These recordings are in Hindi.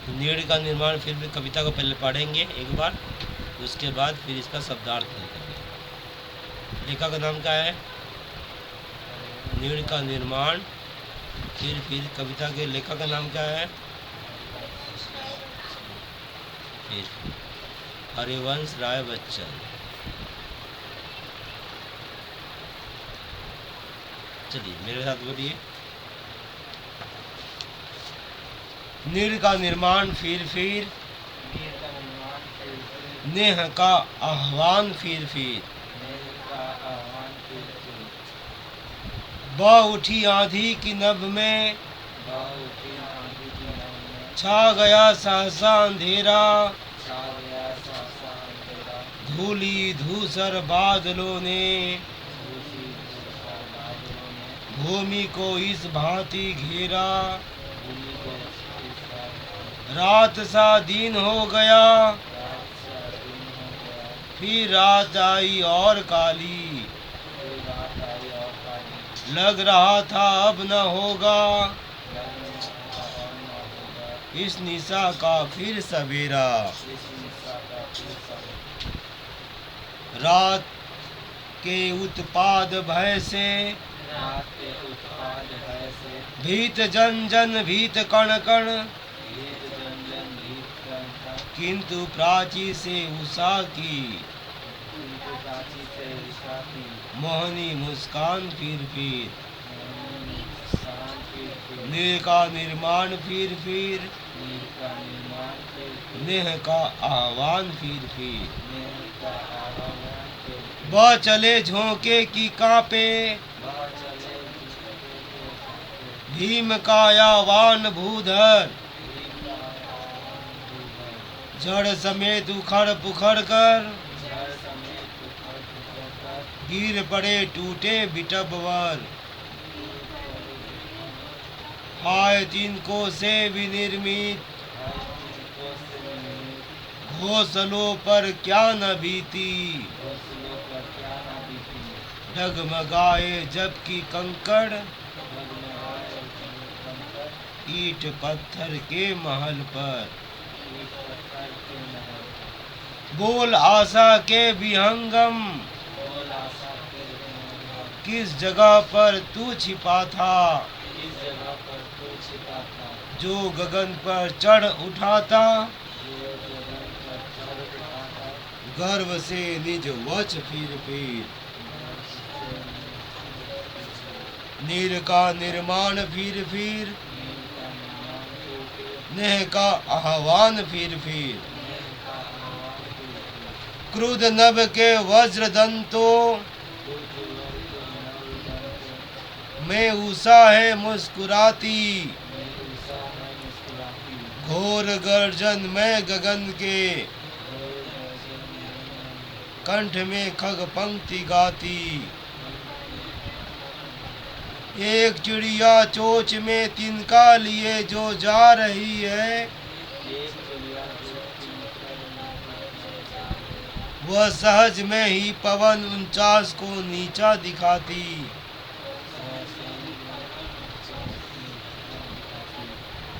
तो नीड़ का निर्माण फिर भी कविता को पहले पढ़ेंगे एक बार, उसके बाद फिर इसका शब्दार्थ देखेंगे। लेखक का नाम क्या है? नीड़ का निर्माण। फिर कविता के लेखक का नाम क्या है? फिर हरिवंश राय बच्चन। चलिए मेरे साथ बोलिए। नीड़ का निर्माण फिर नेह का आह्वान फिर बह उठी आंधी की नभ में छा गया सहसा अंधेरा, धूली धूसर बादलों ने भूमि को इस भांति घेरा, रात सा दिन हो गया, फिर रात आई और काली, लग रहा था अब न होगा इस निशा का फिर सवेरा। रात के उत्पाद भय से भीत जन जन भीत कण कण, किंतु प्राची से उषा की मोहनी मुस्कान फिर नीड़ का निर्माण फिर नेह का आह्वान फिर वह चले झोंके की कांपे, भीम कायावान भूधर, जड़ समेत उखड़ पुखड़ कर, गिर पड़े टूटे बिटबवर। हाय तिनको से विनिर्मित घोंसलों पर क्या न बीती, डगमगाए जबकि कंकड़ ईंट पत्थर के महल पर। बोल आशा के विहंगम किस जगह पर तू छिपा था, जो गगन पर चढ़ उठा था, गर्व से निज वच फिर नीड़ का निर्माण फिर नेह का आह्वान फिर क्रुद्ध नभ के वज्र दंतों में उषा है मुस्कुराती, घोर गर्जन में गगन के कंठ में खग पंक्ति गाती। एक चिड़िया चोच में तिनका लिए जो जा रही है, वह सहज में ही पवन 49 को नीचा दिखाती।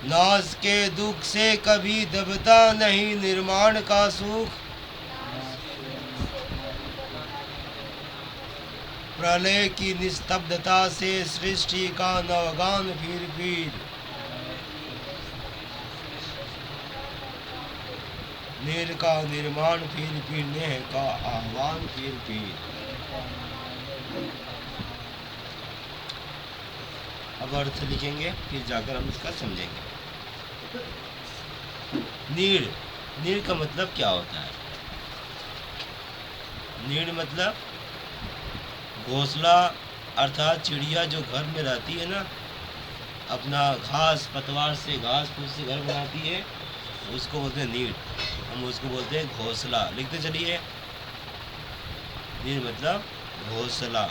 नाश के दुख से कभी दबता नहीं निर्माण का सुख, प्रलय की निस्तब्धता से सृष्टि का नवगान फिर नीड़ का निर्माण फिर नेह का आह्वान फिर। अब अर्थ लिखेंगे, फिर जाकर हम इसका समझेंगे। नीड़ का मतलब क्या होता है? नीड़ मतलब घोंसला, अर्थात चिड़िया जो घर में रहती है ना, अपना घास पतवार से घास फूस से घर बनाती है, उसको बोलते हैं नीड़। हम उसको बोलते हैं घोंसला। लिखते चलिए, नीड़ मतलब घोंसला।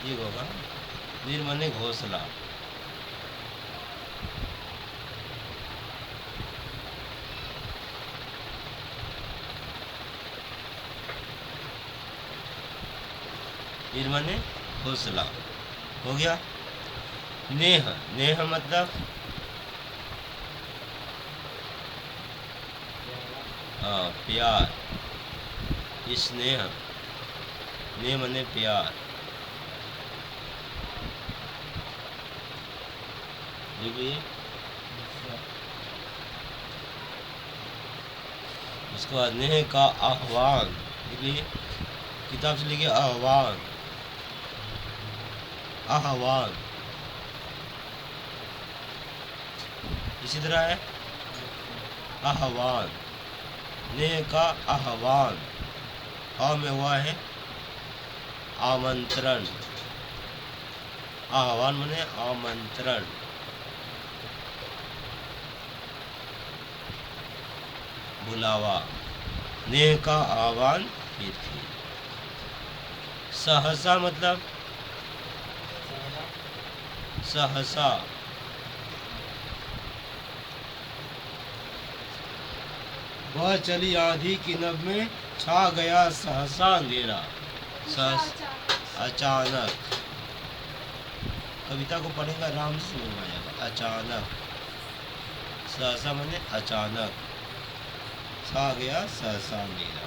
ये होगा नीड़ माने घोंसला। वीर माने घोंसला। हो गया। नेह, नेह मतलब प्यार, स्नेह, नेह माने प्यार। देखिए उसके बाद नेह का आह्वान, देखिए किताब से लिखिए आह्वान, आह्वान। इसी तरह है आह्वान, नेह का आह्वान। में हुआ है आमंत्रण, आह्वान माने आमंत्रण। बुलावा, नेह का आह्वान तिथि। सहसा मतलब सहसा, वह चली आंधी की नभ में छा गया सहसा अंधेरा। अचानक, कविता को पढ़ेगा आराम से समझ में आ जाएगा। अचानक, सहसा माने अचानक, छा गया सहसा अंधेरा।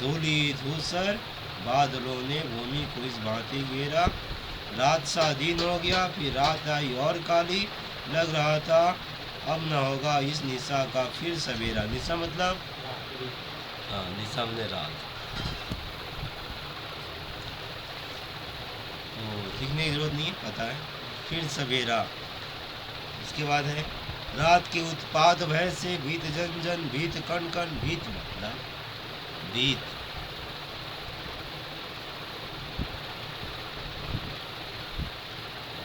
धूली धूसर बादलों ने भूमि को इस भांति घेरा, रात सा दिन हो गया, फिर रात आई और काली, लग रहा था अब न होगा इस निशा का फिर सवेरा। निशा मतलब निशा में रात। तो लिखने की जरूरत नहीं है, पता है। फिर सवेरा। इसके बाद है रात के उत्पात भय से भीत जन जन, भीत कण कण, भीत मतलब भीत।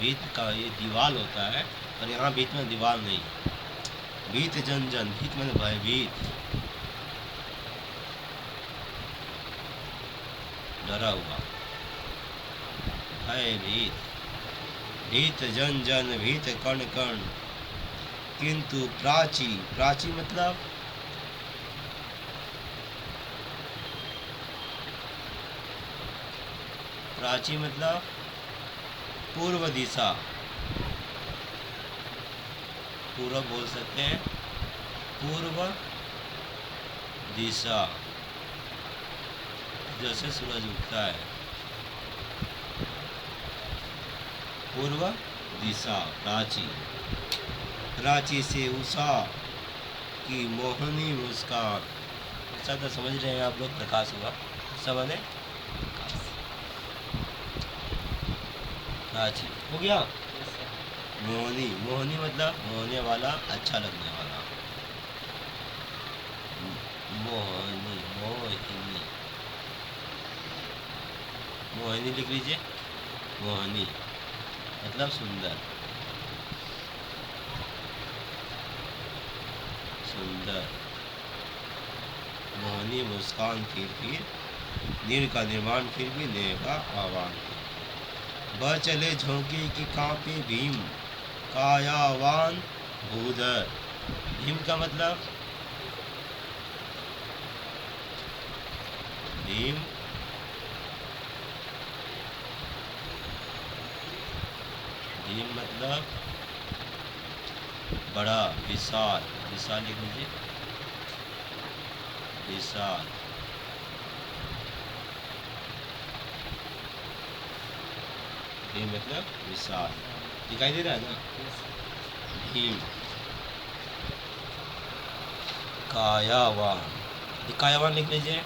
भीत का ये दीवार होता है, पर यहाँ भीत में दीवार नहीं। भीत जन जन, भीत में भयभीत, डरा हुआ, भयभीत। भीत जन जन, भीत कण कण, किंतु प्राची, प्राची मतलब प्राची मतलब पूर्व दिशा, पूर्व बोल सकते हैं, पूर्व दिशा, जैसे सूरज उगता है। पूर्व दिशा, प्राची। प्राची से उषा की मोहनी मुस्कान। अच्छा तो समझ रहे हैं आप लोग, प्रकाश हुआ समझ है। प्राची हो गया। मोहनी, मोहनी मतलब मोहने वाला, अच्छा लगने वाला। मोहनी, मोहिनी, मोहिनी लिख लीजिए। मोहनी मतलब सुंदर, सुंदर। मोहनी मुस्कान फिर नीर का निर्माण, फिर भी नेह का आह्वान। बह चले झोंके की कांपे भीम, कायावान भूधर। भीम का मतलब भीम, भीम मतलब बड़ा, विशाल, विशाल लिख लीजिए। विशाल, भीम मतलब विशाल। दिखाई दे रहा है ना। भीम, कायावान, कायावान लिख लीजिए।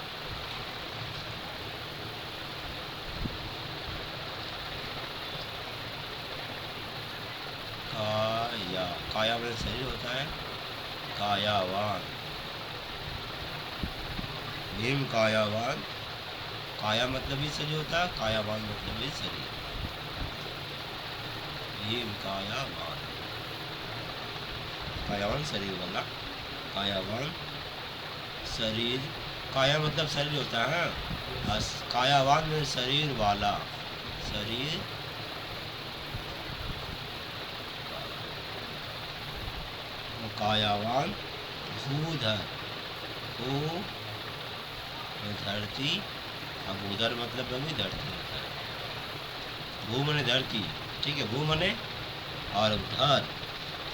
काया, काया में शरीर होता है, कायावान। भीम कायावान, काया मतलब भी शरीर होता है, कायावान मतलब भी शरीर। भीम कायावान, कायावान शरीर वाला, कायावान शरीर। काया मतलब शरीर होता है, कायावान में शरीर वाला, शरीर कायावान। भूधर, भू धरती, अब उधर मतलब भी धरती होता है। भू मने धरती, ठीक है, भू मने और धर,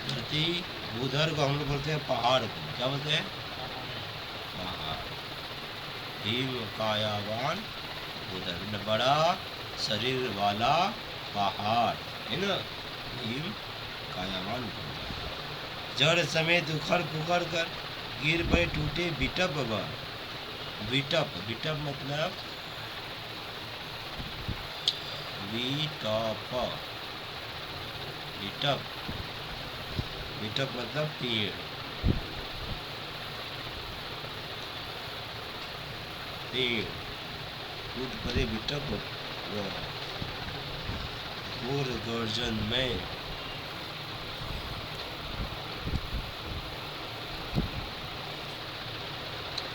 धरती, भूधर को हम लोग बोलते हैं पहाड़ को, क्या बोलते हैं? पहाड़। भीम कायावान भूधर, बड़ा शरीर वाला पहाड़ है ना, भीम कायावान भूधर। जड़ समेत उखड़ पुखड़ कर गिर पड़े टूटे बिटप बर, बिटप, बिटप मतलब बिटप, बिटप, बिटप मतलब पेड़, पेड़ टूट पड़े बिटप घोर गर्जन में,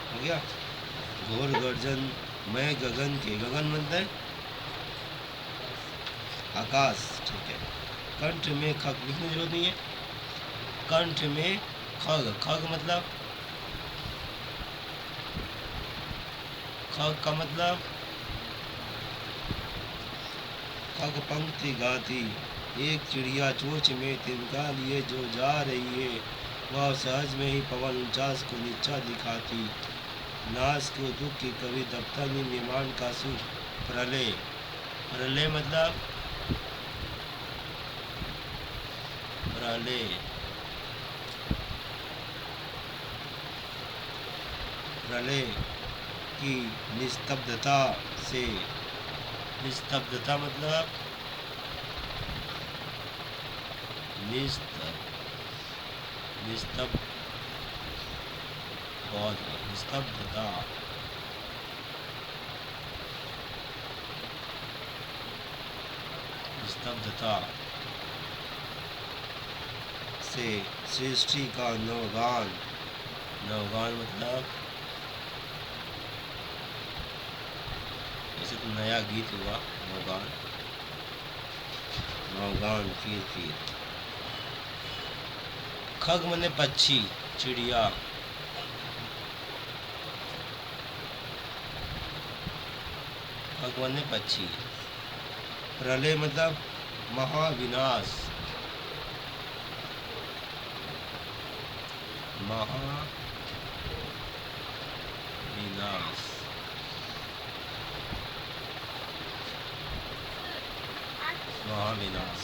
हो गया, घोर गर्जन में गगन के, गगन मतलब है आकाश, ठीक है। कंठ में खग, लिखने की जरूरत नहीं है, कंठ में खग, खग मतलब, खग का मतलब खग पंक्ति गाती, एक चिड़िया चोंच में तिनका लिए जो जा रही है, वह सहज में ही पवन उचास को नीचा दिखाती, नाश को दुख की कवि दफ्तर में निर्माण का सुख, प्रलय, प्रलय मतलब प्रलय, प्रलय की निस्तब्धता से, निस्तब्धता मतलब निस्तब्ध, निस्तब्ध, निस्तब्धता, निस्तब्धता से सृष्टि का नवगान, नवगान मतलब जैसे तो नया गीत हुआ नवगान, नवगान फिर खग मने पक्षी, चिड़िया, खग मने पक्षी, प्रलय मतलब महाविनाश, महाविनाश, महाविनाश,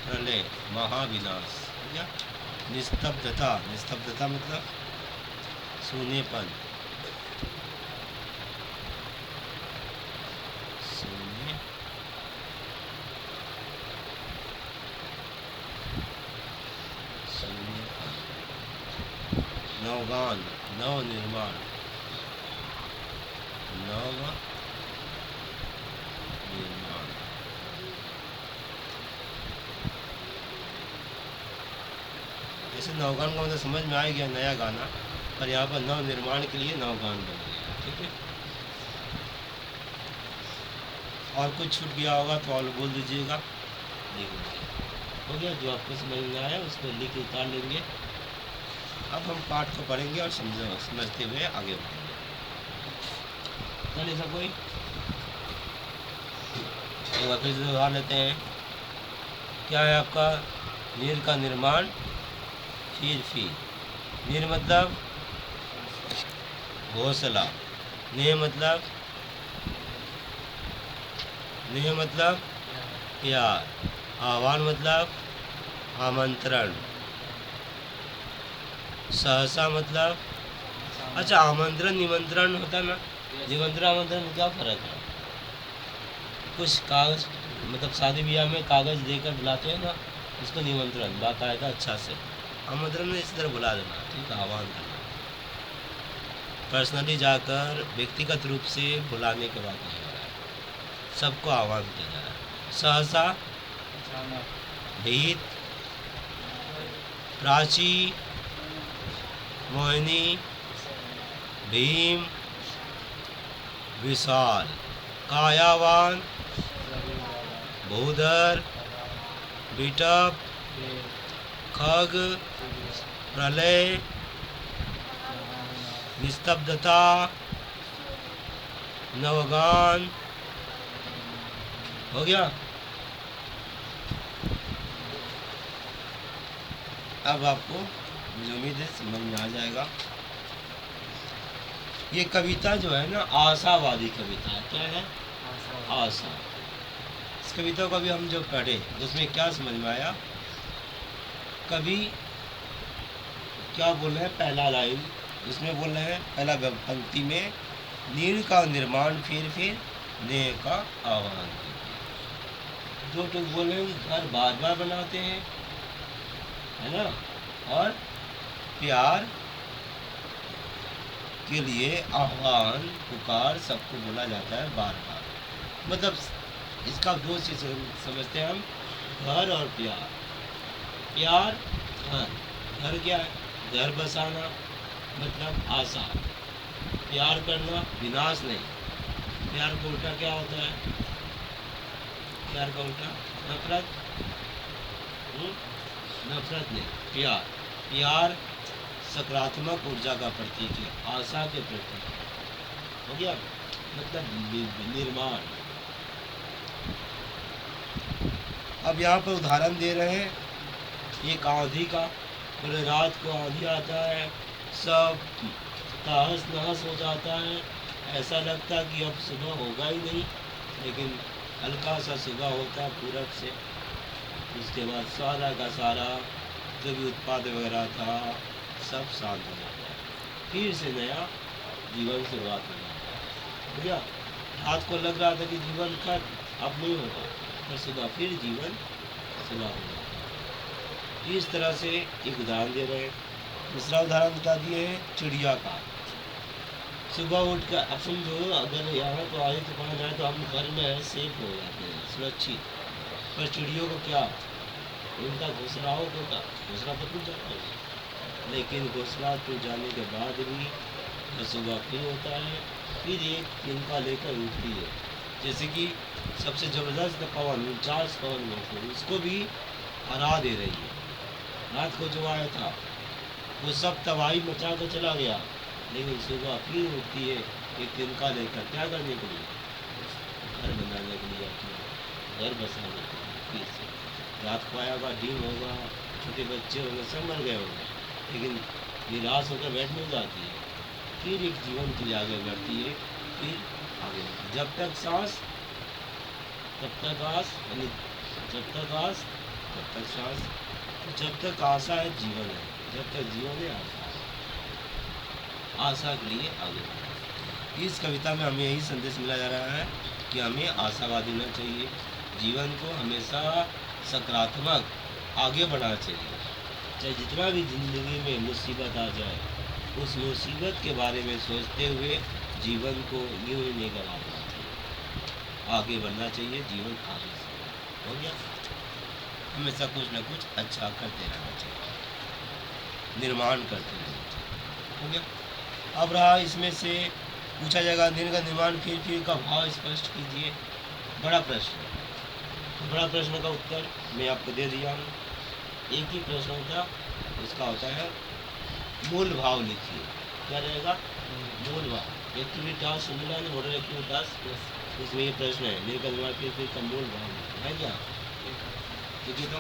प्रलय महाविनाश, या निस्तब्धता, निस्तब्धता मतलब सूनेपन, सूने, सूनेपन, नवगान, नव निर्माण, नव निर्माण, जैसे नवगान का मतलब समझ में आ गया, नया गाना, पर यहाँ पर नव निर्माण के लिए नवगान बन गया, ठीक है। और कुछ छूट गया होगा तो और बोल दीजिएगा, लिख लीजिए, हो गया। जो आपको समझ में आया उसको लिख के उतार लेंगे। अब हम पाठ को पढ़ेंगे और समझते हुए आगे बढ़ेंगे। चलिए सब कोई एक बार फिर से दोहरा लेते हैं। क्या है आपका? नीर का निर्माण, फिर नीर मतलब घोंसला, नेह मतलब प्यार, आह्वान मतलब आमंत्रण, सहसा मतलब, अच्छा आमंत्रण निमंत्रण होता ना, निमंत्रण आमंत्रण में क्या फर्क है? कुछ कागज मतलब शादी ब्याह में कागज देकर बुलाते हैं ना, उसको निमंत्रण, बात आएगा अच्छा से। आमंत्रण में इस तरह बुला देना, ठीक है, आह्वान करना, पर्सनली जाकर व्यक्तिगत रूप से बुलाने के बाद नहीं हो रहा है, सबको आह्वान किया जा रहा है। सहसा, भीत, प्राची, मोहिनी, भीम, विशाल, कायावान, भूधर, बिटप, खग, प्रलय, निस्तब्धता, नवगान, हो गया। अब आपको मुझे उम्मीद है समझ में आ जाएगा। ये कविता जो है ना आशावादी कविता है। क्या है? आशा। इस कविता को अभी हम जो पढ़े उसमें क्या समझ में आया? कवि क्या बोल रहे हैं? पहला लाइन उसमें बोल रहे हैं, पहला पंक्ति में, नीड़ का निर्माण फिर नेह का आह्वान। दो टूक बोल रहे हैं, घर बार बार बनाते हैं, है ना, और प्यार के लिए आह्वान पुकार सबको बोला जाता है बार बार। मतलब इसका दो चीज समझते हैं हम, घर और प्यार। प्यार घर क्या है? घर बसाना मतलब आशा। प्यार करना विनाश नहीं। प्यार का उल्टा क्या होता है? प्यार का उल्टा नफरत। नफरत नहीं, प्यार। प्यार सकारात्मक ऊर्जा का प्रतीक है, आशा के प्रतीक है। हो गया? मतलब निर्माण। अब यहाँ पर उदाहरण दे रहे हैं एक आंधी का। पूरे रात को आंधी आता है, सब तहस नहस हो जाता है, ऐसा लगता है कि अब सुबह होगा ही नहीं, लेकिन हल्का सा सुबह होता है पूरब से। उसके बाद सारा का सारा जो भी उत्पाद वगैरह था सब शांत हो जाता है, फिर से नया जीवन शुरुआत हो जाता है। हो गया? रात को लग रहा था कि जीवन खत्म, अब नहीं होगा, पर सुबह फिर जीवन शुरुआत हो जाता है। इस तरह से एक उदाहरण दे रहे हैं। दूसरा उदाहरण बता दिए हैं चिड़िया का। सुबह उठ कर, अब समझो अगर यहाँ तो आए तूफान आए तो हम घर में है, सेफ हो जाते हैं, सुरक्षित। पर चिड़ियों को क्या, उनका घोंसला हो तो घोंसला तो टूट जाता है, लेकिन घोंसला टूट जाने के बाद भी तो सुबह फिर होता है, फिर एक तिनका लेकर उठती है। जैसे कि सबसे ज़बरदस्त पवन, चार्ल्स पवन है, उसको भी हरा दे रही है। रात को जो आया था वो सब तबाही मचा कर चला गया, लेकिन सुबह फिर उठती है एक तिनका लेकर। क्या करने के लिए? घर बनाने के लिए, अपना घर बसाने के लिए। फिर से रात को आया होगा, दिन होगा, छोटे बच्चे होंगे, सब मर गए होंगे, लेकिन निराश होकर बैठ नहीं जाती है, फिर एक जीवन के लिए आगे बढ़ती है, फिर आगे बढ़ती। जब तक सांस तब तक आस, यानी जब तक आस तब तक सांस, जब तक आशा है जीवन है, जब तक जीवन है आशा है। आशा के लिए आगे बढ़ना। इस कविता में हमें यही संदेश मिला जा रहा है कि हमें आशावादी होना चाहिए, जीवन को हमेशा सकारात्मक आगे बढ़ाना चाहिए। चाहे जितना भी ज़िंदगी में मुसीबत आ जाए, उस मुसीबत के बारे में सोचते हुए जीवन को यूँ ही नहीं गंवाना चाहिए, आगे बढ़ना चाहिए, जीवन आगे से। हो गया? हमेशा कुछ ना कुछ अच्छा करते रहना चाहिए, निर्माण करते रहना चाहिए। हो गया? अब रहा इसमें से पूछा जाएगा दिन का निर्माण फिर का भाव स्पष्ट कीजिए। बड़ा प्रश्न। बड़ा प्रश्न का उत्तर मैं आपको दे दिया हूँ। एक ही प्रश्न होता, उसका होता है मूल भाव लिखिए। क्या रहेगा? मूल भाव। एक्टिविटी टास्क मिला है, मॉडल एक्टिविटी टास्क, इसमें ये प्रश्न है, दिन का निर्माण फिर का मूल भाव लिखिए। है क्या? ठीक है तो